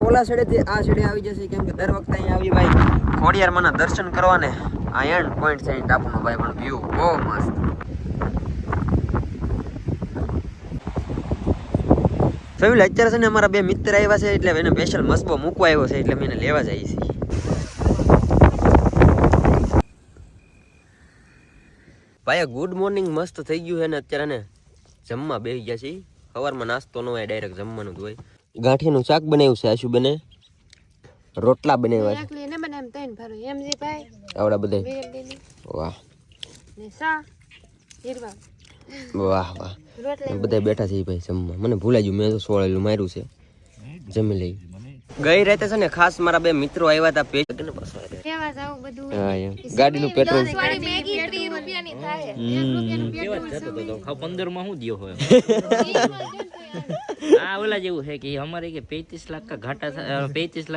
ઓલા છેડેથી આ છેડે આવી જશે કેમ કે દર વખતે અહીંયા આવી ભાઈ ખોડિયારમાંના દર્શન કરવા ને આ એન્ડ પોઈન્ટ છે અહીં ટાપુનો ભાઈ પણ વ્યૂ બહુ મસ્ત. ફેમિલી અત્યારે છે ને અમારા બે મિત્ર આવ્યા છે એટલે એને સ્પેશિયલ મસબો મૂકવા આવ્યો છે એટલે મેં એને લેવા જઈએ છીએ. ભાઈ ગુડ મોર્નિંગ મસ્ત થઈ ગયું છે ને અત્યારે ને જમવા બેસી ગયા છે. સવારમાં નાસ્તો ન હોય ડાયરેક્ટ જમવાનું જ હોય. ગાંઠિયાનું શાક બનાવ્યું છે આશુ બને, રોટલા બનાવ્યા છે આવડા બધા. વાહ વાહ વાહ બધા બેઠા છે ભાઈ જમવા. મને ભૂલાઈ ગયું મેં તો સોળેલું માર્યું છે જમી લઈ. ગઈ રાતે છે ને ખાસ મારા બે મિત્રો આવ્યા હતા પેજ ને ગાડીનું પેટ્રોલ 15 માં હું દિયો હોય આ ઓલા જેવું છે કે हमारे के 35 लाख का घाटा 35 लाख